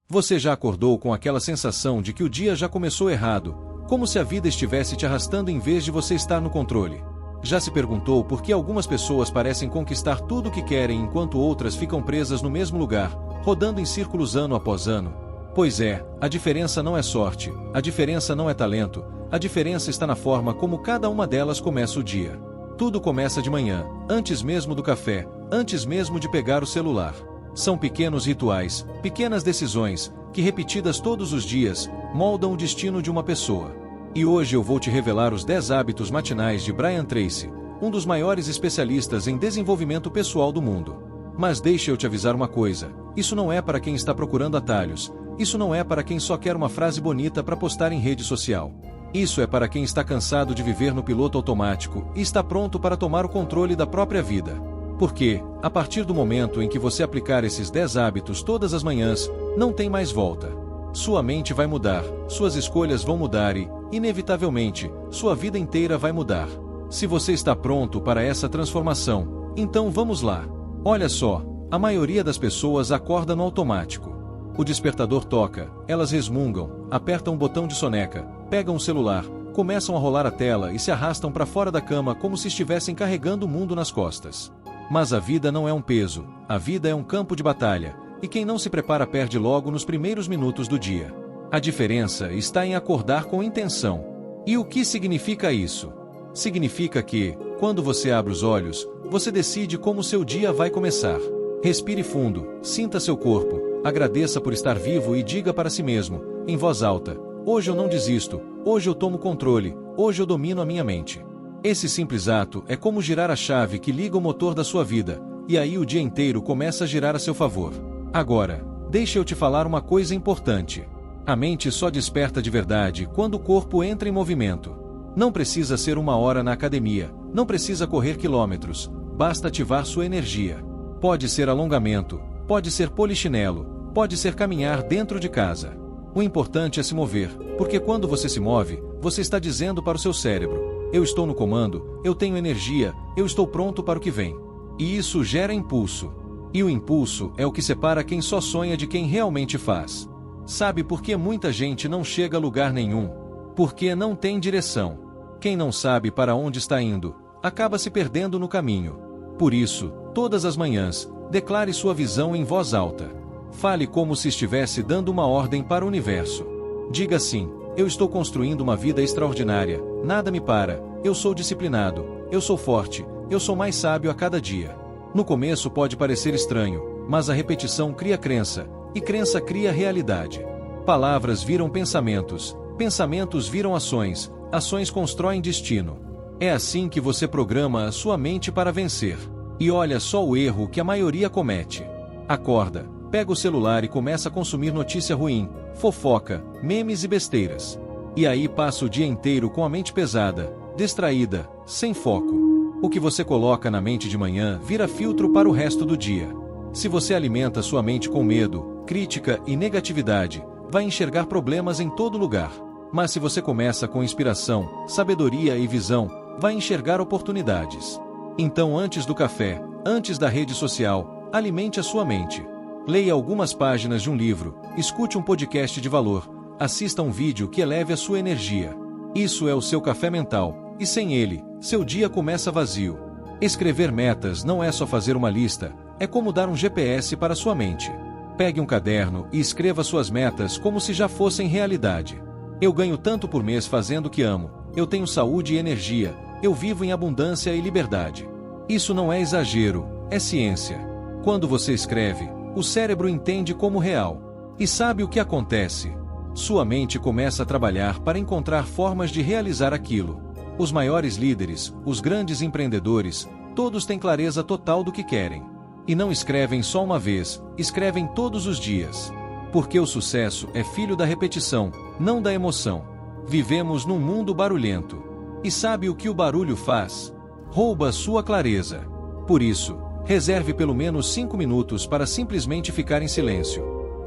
Você já acordou com aquela sensação de que o dia já começou errado, como se a vida estivesse te arrastando em vez de você estar no controle? Já se perguntou por que algumas pessoas parecem conquistar tudo o que querem enquanto outras ficam presas no mesmo lugar, rodando em círculos ano após ano? Pois é, a diferença não é sorte, a diferença não é talento, a diferença está na forma como cada uma delas começa o dia. Tudo começa de manhã, antes mesmo do café, antes mesmo de pegar o celular. São pequenos rituais, pequenas decisões, que repetidas todos os dias, moldam o destino de uma pessoa. E hoje eu vou te revelar os 10 hábitos matinais de Brian Tracy, um dos maiores especialistas em desenvolvimento pessoal do mundo. Mas deixa eu te avisar uma coisa, isso não é para quem está procurando atalhos, isso não é para quem só quer uma frase bonita para postar em rede social. Isso é para quem está cansado de viver no piloto automático e está pronto para tomar o controle da própria vida. Porque, a partir do momento em que você aplicar esses 10 hábitos todas as manhãs, não tem mais volta. Sua mente vai mudar, suas escolhas vão mudar e, inevitavelmente, sua vida inteira vai mudar. Se você está pronto para essa transformação, então vamos lá. Olha só, a maioria das pessoas acorda no automático. O despertador toca, elas resmungam, apertam o botão de soneca, pegam o celular, começam a rolar a tela e se arrastam para fora da cama como se estivessem carregando o mundo nas costas. Mas a vida não é um peso, a vida é um campo de batalha, e quem não se prepara perde logo nos primeiros minutos do dia. A diferença está em acordar com intenção. E o que significa isso? Significa que, quando você abre os olhos, você decide como seu dia vai começar. Respire fundo, sinta seu corpo, agradeça por estar vivo e diga para si mesmo, em voz alta: hoje eu não desisto, hoje eu tomo controle, hoje eu domino a minha mente. Esse simples ato é como girar a chave que liga o motor da sua vida, e aí o dia inteiro começa a girar a seu favor. Agora, deixa eu te falar uma coisa importante. A mente só desperta de verdade quando o corpo entra em movimento. Não precisa ser 1 hora na academia, não precisa correr quilômetros, basta ativar sua energia. Pode ser alongamento, pode ser polichinelo, pode ser caminhar dentro de casa. O importante é se mover, porque quando você se move, você está dizendo para o seu cérebro: eu estou no comando, eu tenho energia, eu estou pronto para o que vem. E isso gera impulso. E o impulso é o que separa quem só sonha de quem realmente faz. Sabe por que muita gente não chega a lugar nenhum? Porque não tem direção. Quem não sabe para onde está indo, acaba se perdendo no caminho. Por isso, todas as manhãs, declare sua visão em voz alta. Fale como se estivesse dando uma ordem para o universo. Diga assim: eu estou construindo uma vida extraordinária, nada me para, eu sou disciplinado, eu sou forte, eu sou mais sábio a cada dia. No começo pode parecer estranho, mas a repetição cria crença, e crença cria realidade. Palavras viram pensamentos, pensamentos viram ações, ações constroem destino. É assim que você programa a sua mente para vencer. E olha só o erro que a maioria comete. Acorda, pega o celular e começa a consumir notícia ruim, fofoca, memes e besteiras. E aí passa o dia inteiro com a mente pesada, distraída, sem foco. O que você coloca na mente de manhã vira filtro para o resto do dia. Se você alimenta sua mente com medo, crítica e negatividade, vai enxergar problemas em todo lugar. Mas se você começa com inspiração, sabedoria e visão, vai enxergar oportunidades. Então, antes do café, antes da rede social, alimente a sua mente. Leia algumas páginas de um livro, escute um podcast de valor, assista um vídeo que eleve a sua energia. Isso é o seu café mental, e sem ele, seu dia começa vazio. Escrever metas não é só fazer uma lista, é como dar um GPS para sua mente. Pegue um caderno e escreva suas metas como se já fossem realidade. Eu ganho tanto por mês fazendo o que amo, eu tenho saúde e energia, eu vivo em abundância e liberdade. Isso não é exagero, é ciência. Quando você escreve, o cérebro entende como real. E sabe o que acontece? Sua mente começa a trabalhar para encontrar formas de realizar aquilo. Os maiores líderes, os grandes empreendedores, todos têm clareza total do que querem. E não escrevem só uma vez, escrevem todos os dias. Porque o sucesso é filho da repetição, não da emoção. Vivemos num mundo barulhento. E sabe o que o barulho faz? Rouba sua clareza. Por isso, reserve pelo menos 5 minutos para simplesmente ficar em silêncio.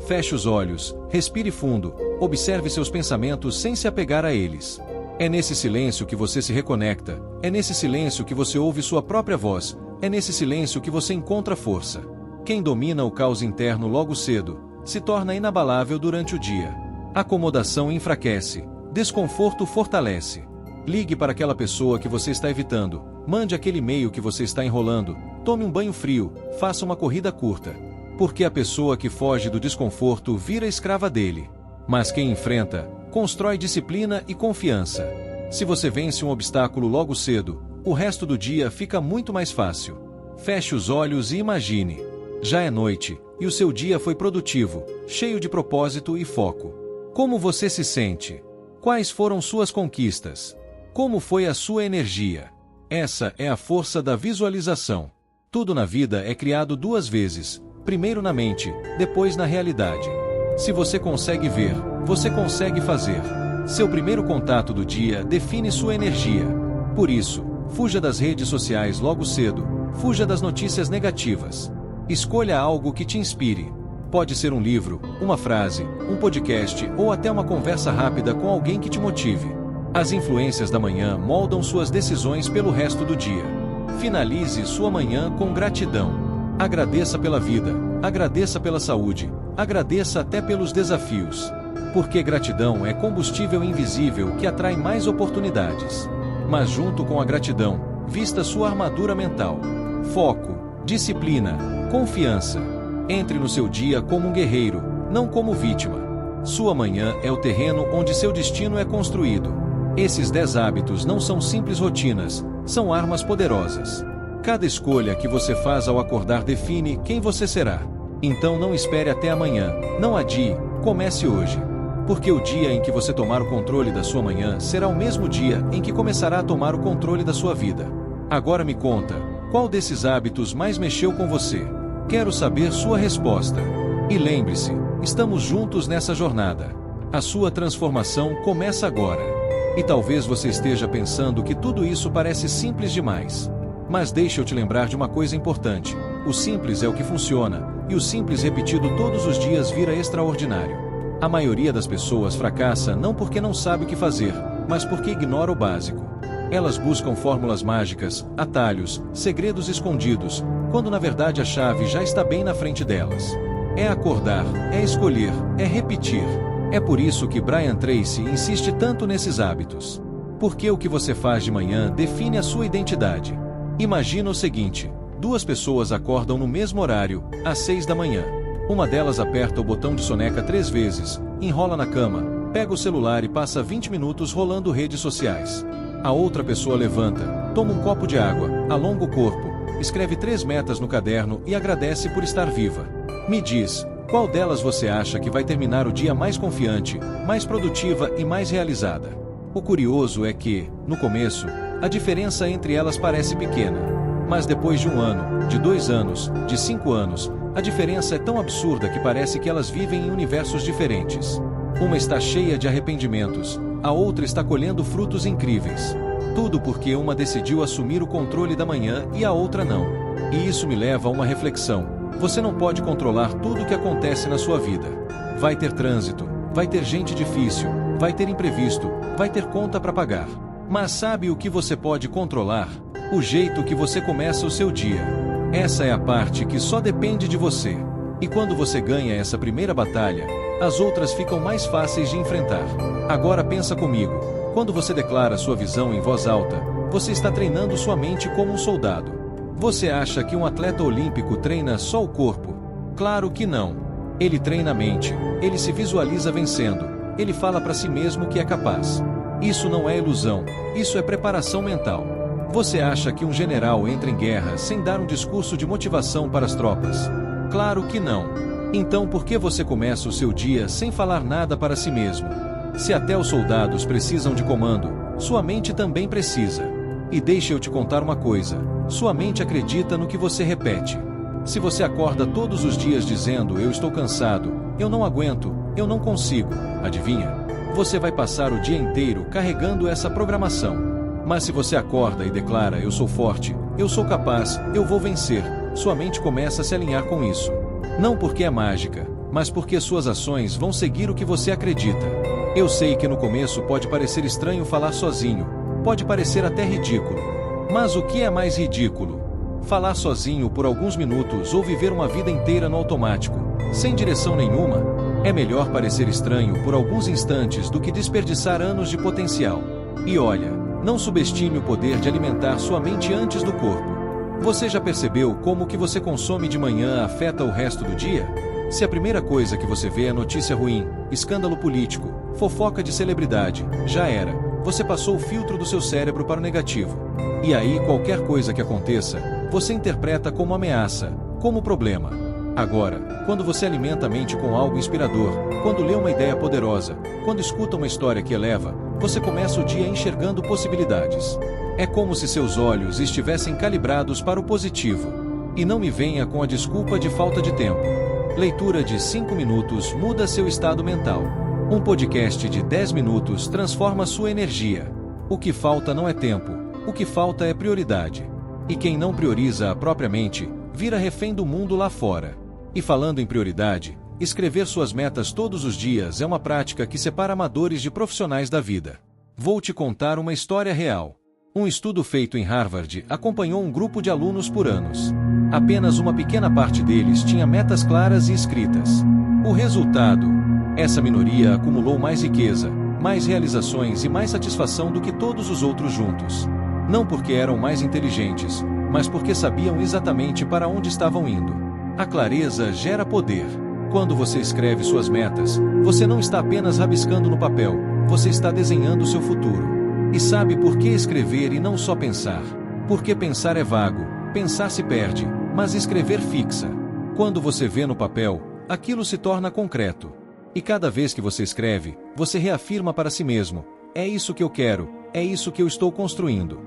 Feche os olhos, respire fundo, observe seus pensamentos sem se apegar a eles. É nesse silêncio que você se reconecta, é nesse silêncio que você ouve sua própria voz, é nesse silêncio que você encontra força. Quem domina o caos interno logo cedo, se torna inabalável durante o dia. Acomodação enfraquece, desconforto fortalece. Ligue para aquela pessoa que você está evitando, mande aquele e-mail que você está enrolando, tome um banho frio, faça uma corrida curta. Porque a pessoa que foge do desconforto vira escrava dele. Mas quem enfrenta, constrói disciplina e confiança. Se você vence um obstáculo logo cedo, o resto do dia fica muito mais fácil. Feche os olhos e imagine. Já é noite, e o seu dia foi produtivo, cheio de propósito e foco. Como você se sente? Quais foram suas conquistas? Como foi a sua energia? Essa é a força da visualização. Tudo na vida é criado duas vezes, primeiro na mente, depois na realidade. Se você consegue ver, você consegue fazer. Seu primeiro contato do dia define sua energia. Por isso, fuja das redes sociais logo cedo, fuja das notícias negativas. Escolha algo que te inspire. Pode ser um livro, uma frase, um podcast ou até uma conversa rápida com alguém que te motive. As influências da manhã moldam suas decisões pelo resto do dia. Finalize sua manhã com gratidão. Agradeça pela vida, agradeça pela saúde, agradeça até pelos desafios. Porque gratidão é combustível invisível que atrai mais oportunidades. Mas junto com a gratidão, vista sua armadura mental. Foco, disciplina, confiança. Entre no seu dia como um guerreiro, não como vítima. Sua manhã é o terreno onde seu destino é construído. Esses 10 hábitos não são simples rotinas, são armas poderosas. Cada escolha que você faz ao acordar define quem você será. Então não espere até amanhã, não adie, comece hoje. Porque o dia em que você tomar o controle da sua manhã será o mesmo dia em que começará a tomar o controle da sua vida. Agora me conta, qual desses hábitos mais mexeu com você? Quero saber sua resposta. E lembre-se, estamos juntos nessa jornada. A sua transformação começa agora. E talvez você esteja pensando que tudo isso parece simples demais. Mas deixa eu te lembrar de uma coisa importante. O simples é o que funciona, e o simples repetido todos os dias vira extraordinário. A maioria das pessoas fracassa não porque não sabe o que fazer, mas porque ignora o básico. Elas buscam fórmulas mágicas, atalhos, segredos escondidos, quando na verdade a chave já está bem na frente delas. É acordar, é escolher, é repetir. É por isso que Brian Tracy insiste tanto nesses hábitos. Porque o que você faz de manhã define a sua identidade. Imagina o seguinte: 2 pessoas acordam no mesmo horário, às 6 da manhã. Uma delas aperta o botão de soneca 3 vezes, enrola na cama, pega o celular e passa 20 minutos rolando redes sociais. A outra pessoa levanta, toma um copo de água, alonga o corpo, escreve 3 metas no caderno e agradece por estar viva. Me diz, qual delas você acha que vai terminar o dia mais confiante, mais produtiva e mais realizada? O curioso é que, no começo, a diferença entre elas parece pequena. Mas depois de 1 ano, de 2 anos, de 5 anos, a diferença é tão absurda que parece que elas vivem em universos diferentes. Uma está cheia de arrependimentos, a outra está colhendo frutos incríveis. Tudo porque uma decidiu assumir o controle da manhã e a outra não. E isso me leva a uma reflexão. Você não pode controlar tudo o que acontece na sua vida. Vai ter trânsito, vai ter gente difícil, vai ter imprevisto, vai ter conta para pagar. Mas sabe o que você pode controlar? O jeito que você começa o seu dia. Essa é a parte que só depende de você. E quando você ganha essa primeira batalha, as outras ficam mais fáceis de enfrentar. Agora pensa comigo. Quando você declara sua visão em voz alta, você está treinando sua mente como um soldado. Você acha que um atleta olímpico treina só o corpo? Claro que não. Ele treina a mente, ele se visualiza vencendo, ele fala para si mesmo que é capaz. Isso não é ilusão, isso é preparação mental. Você acha que um general entra em guerra sem dar um discurso de motivação para as tropas? Claro que não. Então por que você começa o seu dia sem falar nada para si mesmo? Se até os soldados precisam de comando, sua mente também precisa. E deixa eu te contar uma coisa, sua mente acredita no que você repete. Se você acorda todos os dias dizendo eu estou cansado, eu não aguento, eu não consigo, adivinha? Você vai passar o dia inteiro carregando essa programação. Mas se você acorda e declara eu sou forte, eu sou capaz, eu vou vencer, sua mente começa a se alinhar com isso. Não porque é mágica, mas porque suas ações vão seguir o que você acredita. Eu sei que no começo pode parecer estranho falar sozinho, pode parecer até ridículo. Mas o que é mais ridículo? Falar sozinho por alguns minutos ou viver uma vida inteira no automático. sem direção nenhuma, é melhor parecer estranho por alguns instantes do que desperdiçar anos de potencial. E olha, não subestime o poder de alimentar sua mente antes do corpo. Você já percebeu como o que você consome de manhã afeta o resto do dia? Se a primeira coisa que você vê é notícia ruim, escândalo político, fofoca de celebridade, já era. Você passou o filtro do seu cérebro para o negativo. E aí qualquer coisa que aconteça, você interpreta como ameaça, como problema. Agora, quando você alimenta a mente com algo inspirador, quando lê uma ideia poderosa, quando escuta uma história que eleva, você começa o dia enxergando possibilidades. É como se seus olhos estivessem calibrados para o positivo. E não me venha com a desculpa de falta de tempo. Leitura de 5 minutos muda seu estado mental. Um podcast de 10 minutos transforma sua energia. O que falta não é tempo, o que falta é prioridade. E quem não prioriza a própria mente, vira refém do mundo lá fora. E falando em prioridade, escrever suas metas todos os dias é uma prática que separa amadores de profissionais da vida. Vou te contar uma história real. Um estudo feito em Harvard acompanhou um grupo de alunos por anos. Apenas uma pequena parte deles tinha metas claras e escritas. O resultado? Essa minoria acumulou mais riqueza, mais realizações e mais satisfação do que todos os outros juntos. Não porque eram mais inteligentes, mas porque sabiam exatamente para onde estavam indo. A clareza gera poder. Quando você escreve suas metas, você não está apenas rabiscando no papel, você está desenhando seu futuro. E sabe por que escrever e não só pensar? Porque pensar é vago, pensar se perde, mas escrever fixa. Quando você vê no papel, aquilo se torna concreto. E cada vez que você escreve, você reafirma para si mesmo: é isso que eu quero, é isso que eu estou construindo.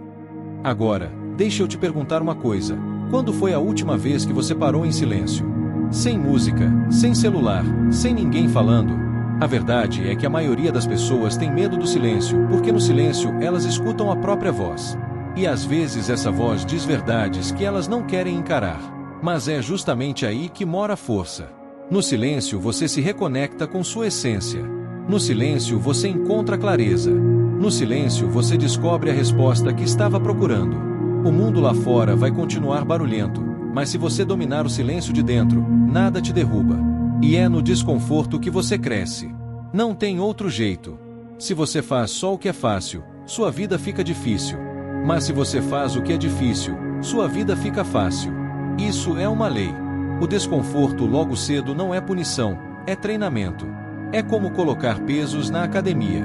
Agora, deixa eu te perguntar uma coisa: quando foi a última vez que você parou em silêncio? Sem música, sem celular, sem ninguém falando? A verdade é que a maioria das pessoas tem medo do silêncio, porque no silêncio elas escutam a própria voz. E às vezes essa voz diz verdades que elas não querem encarar. Mas é justamente aí que mora a força. No silêncio você se reconecta com sua essência. No silêncio você encontra clareza. No silêncio você descobre a resposta que estava procurando. O mundo lá fora vai continuar barulhento, mas se você dominar o silêncio de dentro, nada te derruba. E é no desconforto que você cresce. Não tem outro jeito. Se você faz só o que é fácil, sua vida fica difícil. Mas se você faz o que é difícil, sua vida fica fácil. Isso é uma lei. O desconforto logo cedo não é punição, é treinamento. É como colocar pesos na academia.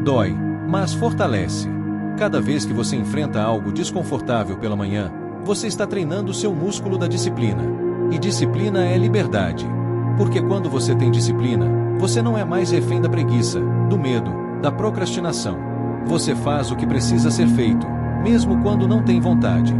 Dói, mas fortalece. Cada vez que você enfrenta algo desconfortável pela manhã, você está treinando o seu músculo da disciplina. E disciplina é liberdade. Porque quando você tem disciplina, você não é mais refém da preguiça, do medo, da procrastinação. Você faz o que precisa ser feito, mesmo quando não tem vontade.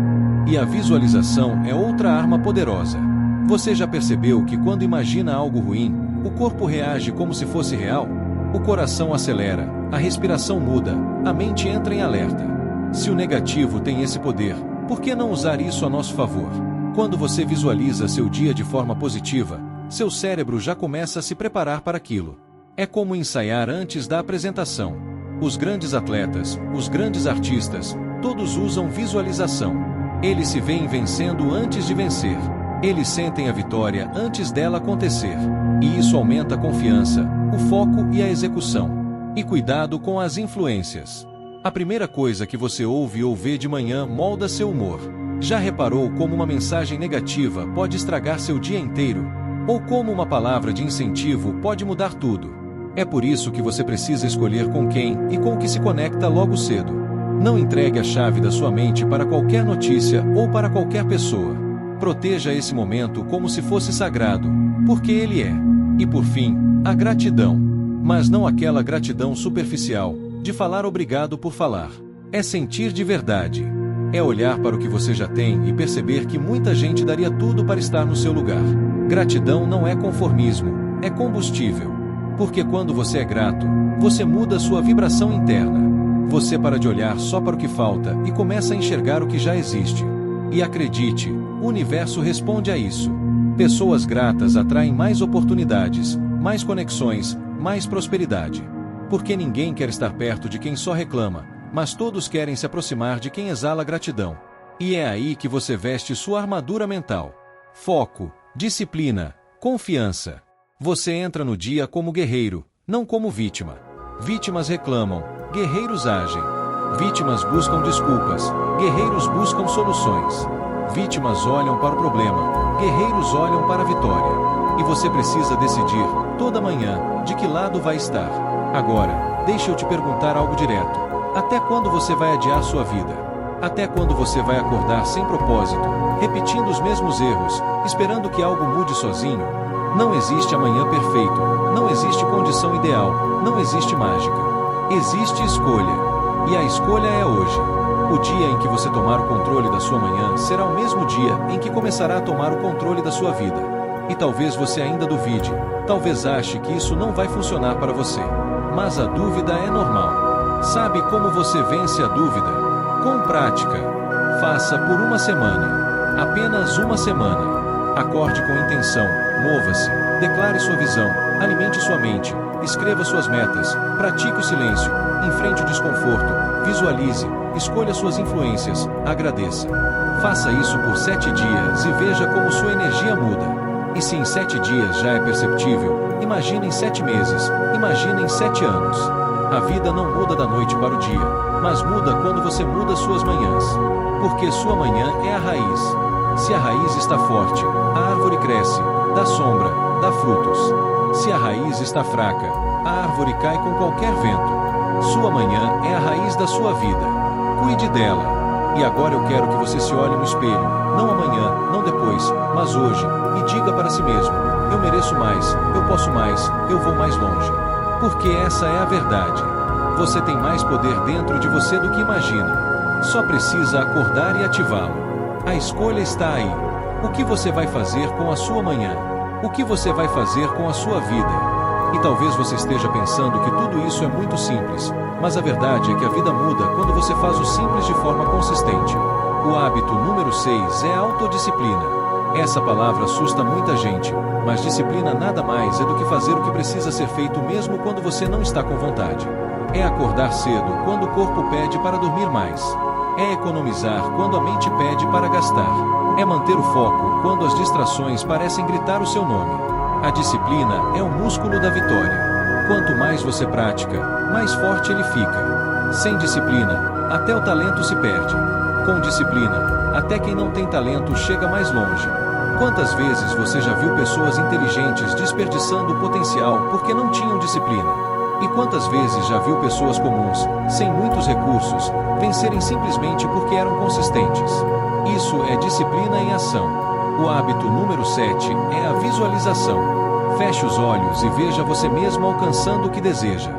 E a visualização é outra arma poderosa. Você já percebeu que quando imagina algo ruim, o corpo reage como se fosse real? O coração acelera, a respiração muda, a mente entra em alerta. Se o negativo tem esse poder, por que não usar isso a nosso favor? Quando você visualiza seu dia de forma positiva, seu cérebro já começa a se preparar para aquilo. É como ensaiar antes da apresentação. Os grandes atletas, os grandes artistas, todos usam visualização. Eles se veem vencendo antes de vencer. Eles sentem a vitória antes dela acontecer. E isso aumenta a confiança, o foco e a execução. E cuidado com as influências. A primeira coisa que você ouve ou vê de manhã molda seu humor. Já reparou como uma mensagem negativa pode estragar seu dia inteiro? Ou como uma palavra de incentivo pode mudar tudo? É por isso que você precisa escolher com quem e com o que se conecta logo cedo. Não entregue a chave da sua mente para qualquer notícia ou para qualquer pessoa. Proteja esse momento como se fosse sagrado, porque ele é. E por fim, a gratidão. Mas não aquela gratidão superficial, de falar obrigado por falar. É sentir de verdade. É olhar para o que você já tem e perceber que muita gente daria tudo para estar no seu lugar. Gratidão não é conformismo, é combustível. Porque quando você é grato, você muda sua vibração interna. Você para de olhar só para o que falta e começa a enxergar o que já existe. E acredite, o universo responde a isso. Pessoas gratas atraem mais oportunidades, mais conexões, mais prosperidade. Porque ninguém quer estar perto de quem só reclama, mas todos querem se aproximar de quem exala gratidão. E é aí que você veste sua armadura mental. Foco, disciplina, Confiança. Você entra no dia como guerreiro, não como vítima. Vítimas reclamam, guerreiros agem. Vítimas buscam desculpas, guerreiros buscam soluções. Vítimas olham para o problema, guerreiros olham para a vitória. E você precisa decidir, toda manhã, de que lado vai estar. Agora, deixa eu te perguntar algo direto. Até quando você vai adiar sua vida? Até quando você vai acordar sem propósito, repetindo os mesmos erros, esperando que algo mude sozinho? Não existe amanhã perfeito, não existe condição ideal, não existe mágica. Existe escolha. E a escolha é hoje. O dia em que você tomar o controle da sua manhã será o mesmo dia em que começará a tomar o controle da sua vida. E talvez você ainda duvide, talvez ache que isso não vai funcionar para você. Mas a dúvida é normal. Sabe como você vence a dúvida? Com prática. Faça por uma semana. Apenas uma semana. Acorde com intenção, mova-se, declare sua visão, alimente sua mente, escreva suas metas, pratique o silêncio, enfrente o desconforto, visualize, escolha suas influências, agradeça. Faça isso por 7 dias e veja como sua energia muda. E se em 7 dias já é perceptível, imagine em 7 meses, imagine em 7 anos. A vida não muda da noite para o dia, mas muda quando você muda suas manhãs. Porque sua manhã é a raiz. Se a raiz está forte, a árvore cresce, dá sombra, dá frutos. Se a raiz está fraca, a árvore cai com qualquer vento. Sua manhã é a raiz da sua vida. Cuide dela. E agora eu quero que você se olhe no espelho, não amanhã, não depois, mas hoje, e diga para si mesmo: eu mereço mais, eu posso mais, eu vou mais longe. Porque essa é a verdade. Você tem mais poder dentro de você do que imagina. Só precisa acordar e ativá-lo. A escolha está aí. O que você vai fazer com a sua manhã? O que você vai fazer com a sua vida? E talvez você esteja pensando que tudo isso é muito simples, mas a verdade é que a vida muda quando você faz o simples de forma consistente. O hábito número 6 é autodisciplina. Essa palavra assusta muita gente, mas disciplina nada mais é do que fazer o que precisa ser feito mesmo quando você não está com vontade. É acordar cedo quando o corpo pede para dormir mais. É economizar quando a mente pede para gastar. É manter o foco quando as distrações parecem gritar o seu nome. A disciplina é o músculo da vitória. Quanto mais você pratica, mais forte ele fica. Sem disciplina, até o talento se perde. Com disciplina, até quem não tem talento chega mais longe. Quantas vezes você já viu pessoas inteligentes desperdiçando o potencial porque não tinham disciplina? E quantas vezes já viu pessoas comuns, sem muitos recursos, vencerem simplesmente porque eram consistentes? Isso é disciplina em ação. O hábito número 7 é a visualização. Feche os olhos e veja você mesmo alcançando o que deseja.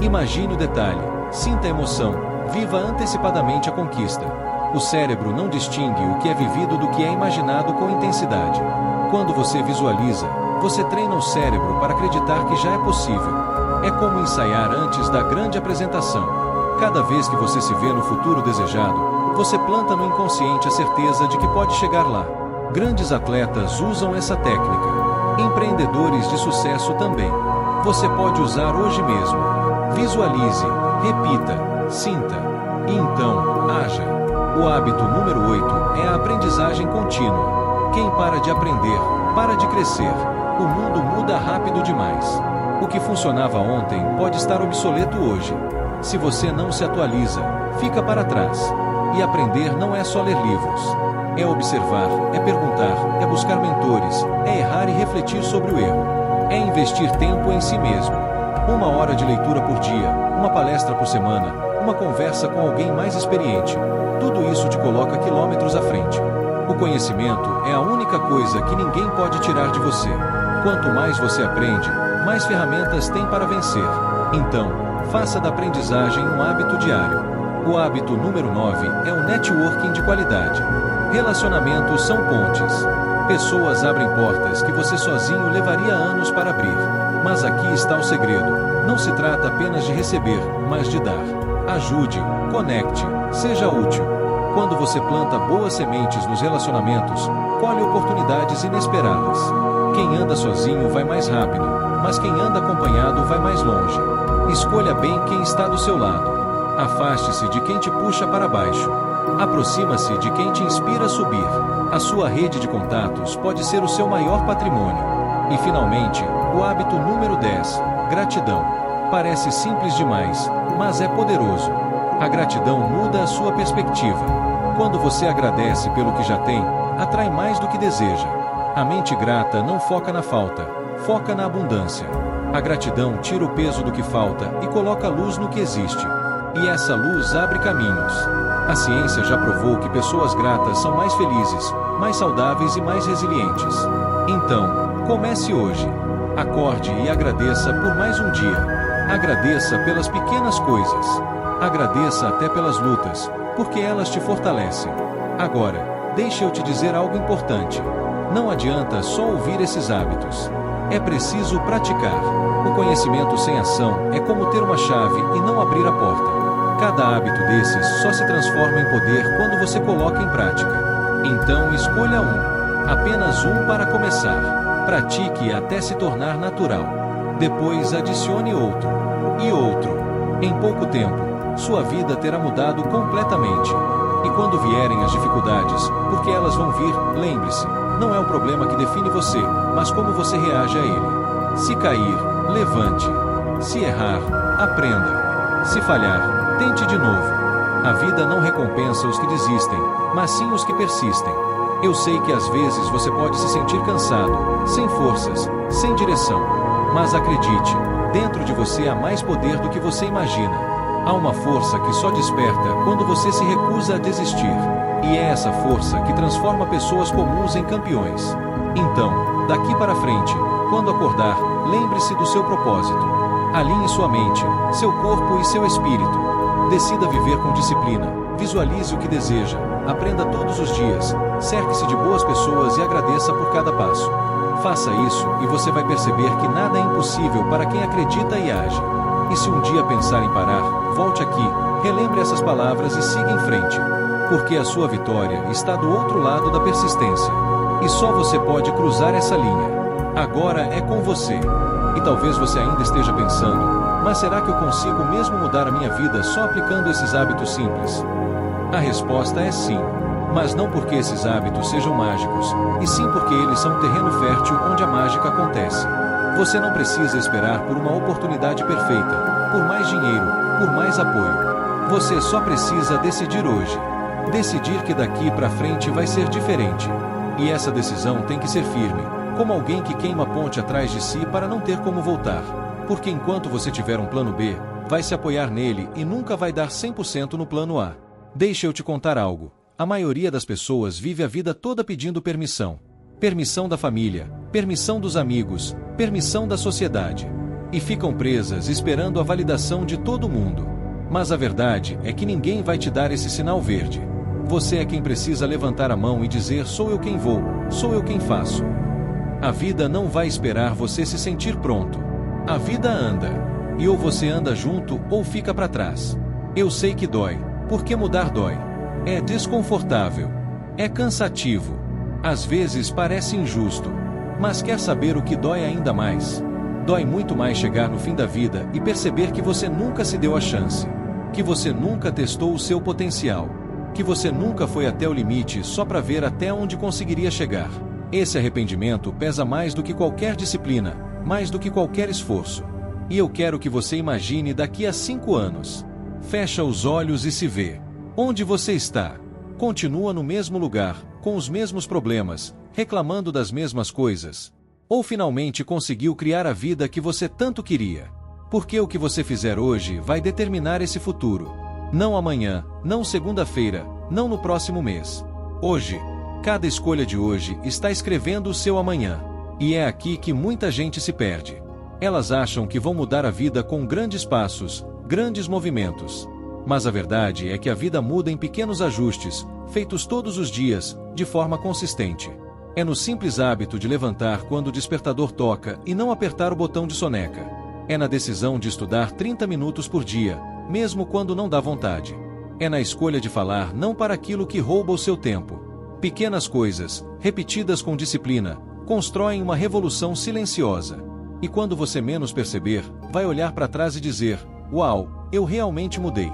Imagine o detalhe, sinta a emoção, viva antecipadamente a conquista. O cérebro não distingue o que é vivido do que é imaginado com intensidade. Quando você visualiza, você treina o cérebro para acreditar que já é possível. É como ensaiar antes da grande apresentação. Cada vez que você se vê no futuro desejado, você planta no inconsciente a certeza de que pode chegar lá. Grandes atletas usam essa técnica. Empreendedores de sucesso também. Você pode usar hoje mesmo. Visualize, repita, sinta. E então, haja. O hábito número 8 é a aprendizagem contínua. Quem para de aprender, para de crescer. O mundo muda rápido demais. O que funcionava ontem pode estar obsoleto hoje. Se você não se atualiza, fica para trás. E aprender não é só ler livros. É observar, é perguntar, é buscar mentores, é errar e refletir sobre o erro. É investir tempo em si mesmo. 1 hora de leitura por dia, uma palestra por semana, uma conversa com alguém mais experiente. Tudo isso te coloca quilômetros à frente. O conhecimento é a única coisa que ninguém pode tirar de você. Quanto mais você aprende, mais ferramentas tem para vencer. Então, faça da aprendizagem um hábito diário. O hábito número 9 é o networking de qualidade. Relacionamentos são pontes. Pessoas abrem portas que você sozinho levaria anos para abrir. Mas aqui está o segredo. Não se trata apenas de receber, mas de dar. Ajude, conecte, seja útil. Quando você planta boas sementes nos relacionamentos, colhe oportunidades inesperadas. Quem anda sozinho vai mais rápido, mas quem anda acompanhado vai mais longe. Escolha bem quem está do seu lado. Afaste-se de quem te puxa para baixo. Aproxima-se de quem te inspira a subir. A sua rede de contatos pode ser o seu maior patrimônio. E finalmente, o hábito número 10, gratidão. Parece simples demais, mas é poderoso. A gratidão muda a sua perspectiva. Quando você agradece pelo que já tem, atrai mais do que deseja. A mente grata não foca na falta, foca na abundância. A gratidão tira o peso do que falta e coloca luz no que existe. E essa luz abre caminhos. A ciência já provou que pessoas gratas são mais felizes, mais saudáveis e mais resilientes. Então, comece hoje. Acorde e agradeça por mais um dia. Agradeça pelas pequenas coisas. Agradeça até pelas lutas, porque elas te fortalecem. Agora, deixe eu te dizer algo importante. Não adianta só ouvir esses hábitos. É preciso praticar. O conhecimento sem ação é como ter uma chave e não abrir a porta. Cada hábito desses só se transforma em poder quando você coloca em prática. Então escolha um. Apenas um para começar. Pratique até se tornar natural. Depois adicione outro. E outro. Em pouco tempo, sua vida terá mudado completamente. E quando vierem as dificuldades, porque elas vão vir, lembre-se, não é o problema que define você, mas como você reage a ele. Se cair, levante. Se errar, aprenda. Se falhar, tente de novo. A vida não recompensa os que desistem, mas sim os que persistem. Eu sei que às vezes você pode se sentir cansado, sem forças, sem direção. Mas acredite, dentro de você há mais poder do que você imagina. Há uma força que só desperta quando você se recusa a desistir. E é essa força que transforma pessoas comuns em campeões. Então, daqui para frente, quando acordar, lembre-se do seu propósito. Alinhe sua mente, seu corpo e seu espírito. Decida viver com disciplina. Visualize o que deseja. Aprenda todos os dias. Cerque-se de boas pessoas e agradeça por cada passo. Faça isso e você vai perceber que nada é impossível para quem acredita e age. E se um dia pensar em parar, volte aqui, relembre essas palavras e siga em frente. Porque a sua vitória está do outro lado da persistência. E só você pode cruzar essa linha. Agora é com você. E talvez você ainda esteja pensando, mas será que eu consigo mesmo mudar a minha vida só aplicando esses hábitos simples? A resposta é sim. Mas não porque esses hábitos sejam mágicos, e sim porque eles são um terreno fértil onde a mágica acontece. Você não precisa esperar por uma oportunidade perfeita, por mais dinheiro, por mais apoio. Você só precisa decidir hoje. Decidir que daqui para frente vai ser diferente. E essa decisão tem que ser firme, como alguém que queima a ponte atrás de si para não ter como voltar. Porque enquanto você tiver um plano B, vai se apoiar nele e nunca vai dar 100% no plano A. Deixa eu te contar algo. A maioria das pessoas vive a vida toda pedindo permissão. Permissão da família, permissão dos amigos, permissão da sociedade. E ficam presas esperando a validação de todo mundo. Mas a verdade é que ninguém vai te dar esse sinal verde. Você é quem precisa levantar a mão e dizer: sou eu quem vou, sou eu quem faço. A vida não vai esperar você se sentir pronto. A vida anda. E ou você anda junto ou fica para trás. Eu sei que dói, porque mudar dói. É desconfortável. É cansativo. Às vezes parece injusto. Mas quer saber o que dói ainda mais? Dói muito mais chegar no fim da vida e perceber que você nunca se deu a chance. Que você nunca testou o seu potencial. Que você nunca foi até o limite só para ver até onde conseguiria chegar. Esse arrependimento pesa mais do que qualquer disciplina, mais do que qualquer esforço. E eu quero que você imagine daqui a 5 anos. Fecha os olhos e se vê. Onde você está? Continua no mesmo lugar, com os mesmos problemas, reclamando das mesmas coisas? Ou finalmente conseguiu criar a vida que você tanto queria? Porque o que você fizer hoje vai determinar esse futuro. Não amanhã, não segunda-feira, não no próximo mês. Hoje. Cada escolha de hoje está escrevendo o seu amanhã. E é aqui que muita gente se perde. Elas acham que vão mudar a vida com grandes passos, grandes movimentos. Mas a verdade é que a vida muda em pequenos ajustes, feitos todos os dias, de forma consistente. É no simples hábito de levantar quando o despertador toca e não apertar o botão de soneca. É na decisão de estudar 30 minutos por dia, mesmo quando não dá vontade. É na escolha de falar não para aquilo que rouba o seu tempo. Pequenas coisas, repetidas com disciplina, constroem uma revolução silenciosa. E quando você menos perceber, vai olhar para trás e dizer: uau, eu realmente mudei.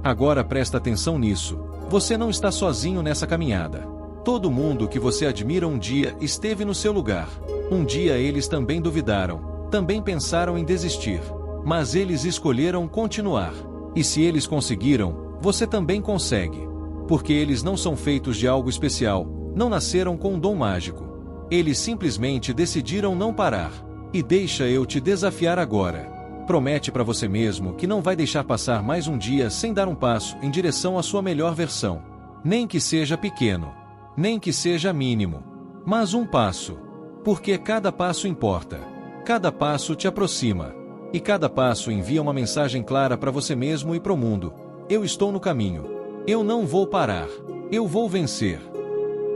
Agora presta atenção nisso. Você não está sozinho nessa caminhada. Todo mundo que você admira um dia esteve no seu lugar. Um dia eles também duvidaram, também pensaram em desistir. Mas eles escolheram continuar. E se eles conseguiram, você também consegue. Porque eles não são feitos de algo especial, não nasceram com um dom mágico. Eles simplesmente decidiram não parar. E deixa eu te desafiar agora. Promete para você mesmo que não vai deixar passar mais um dia sem dar um passo em direção à sua melhor versão. Nem que seja pequeno. Nem que seja mínimo. Mas um passo. Porque cada passo importa. Cada passo te aproxima. E cada passo envia uma mensagem clara para você mesmo e para o mundo. Eu estou no caminho. Eu não vou parar. Eu vou vencer.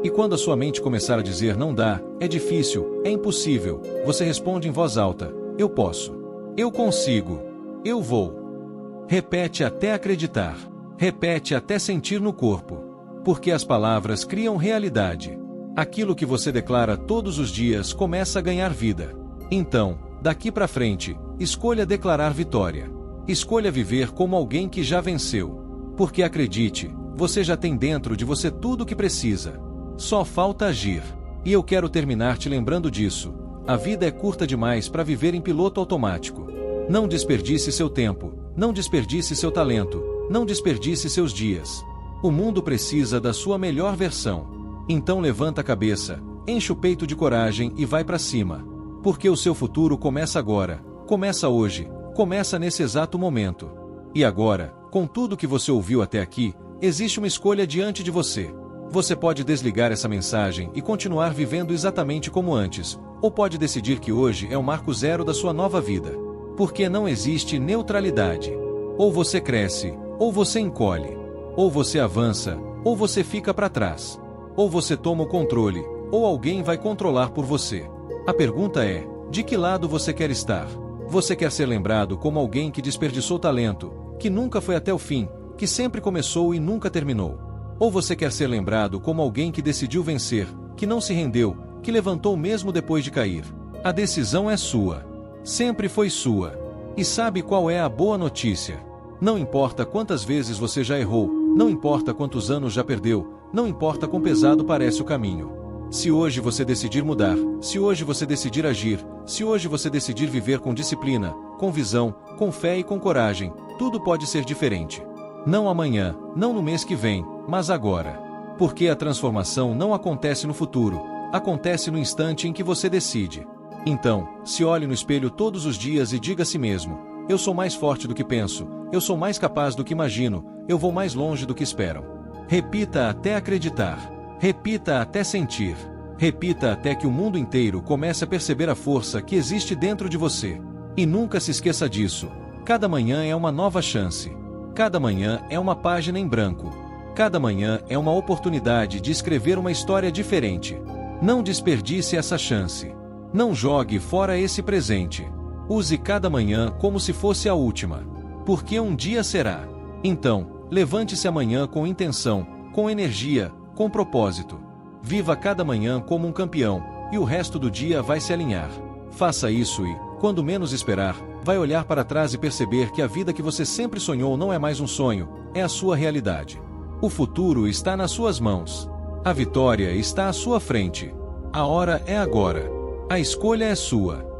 E quando a sua mente começar a dizer não dá, é difícil, é impossível, você responde em voz alta: eu posso. Eu consigo. Eu vou. Repete até acreditar. Repete até sentir no corpo. Porque as palavras criam realidade. Aquilo que você declara todos os dias começa a ganhar vida. Então, daqui para frente, escolha declarar vitória. Escolha viver como alguém que já venceu. Porque acredite, você já tem dentro de você tudo o que precisa. Só falta agir. E eu quero terminar te lembrando disso. A vida é curta demais para viver em piloto automático. Não desperdice seu tempo. Não desperdice seu talento. Não desperdice seus dias. O mundo precisa da sua melhor versão. Então levanta a cabeça, enche o peito de coragem e vai para cima. Porque o seu futuro começa agora. Começa hoje. Começa nesse exato momento. E agora, com tudo que você ouviu até aqui, existe uma escolha diante de você. Você pode desligar essa mensagem e continuar vivendo exatamente como antes, ou pode decidir que hoje é o marco zero da sua nova vida. Porque não existe neutralidade. Ou você cresce, ou você encolhe. Ou você avança, ou você fica para trás. Ou você toma o controle, ou alguém vai controlar por você. A pergunta é: de que lado você quer estar? Você quer ser lembrado como alguém que desperdiçou talento, que nunca foi até o fim, que sempre começou e nunca terminou? Ou você quer ser lembrado como alguém que decidiu vencer, que não se rendeu, que levantou mesmo depois de cair? A decisão é sua. Sempre foi sua. E sabe qual é a boa notícia? Não importa quantas vezes você já errou, não importa quantos anos já perdeu, não importa quão pesado parece o caminho. Se hoje você decidir mudar, se hoje você decidir agir, se hoje você decidir viver com disciplina, com visão, com fé e com coragem, tudo pode ser diferente. Não amanhã, não no mês que vem, mas agora. Porque a transformação não acontece no futuro, acontece no instante em que você decide. Então, se olhe no espelho todos os dias e diga a si mesmo: eu sou mais forte do que penso, eu sou mais capaz do que imagino, eu vou mais longe do que esperam. Repita até acreditar. Repita até sentir. Repita até que o mundo inteiro comece a perceber a força que existe dentro de você. E nunca se esqueça disso. Cada manhã é uma nova chance. Cada manhã é uma página em branco. Cada manhã é uma oportunidade de escrever uma história diferente. Não desperdice essa chance. Não jogue fora esse presente. Use cada manhã como se fosse a última. Porque um dia será. Então, levante-se amanhã com intenção, com energia, com propósito. Viva cada manhã como um campeão, e o resto do dia vai se alinhar. Faça isso e, quando menos esperar, vai olhar para trás e perceber que a vida que você sempre sonhou não é mais um sonho, é a sua realidade. O futuro está nas suas mãos. A vitória está à sua frente. A hora é agora. A escolha é sua.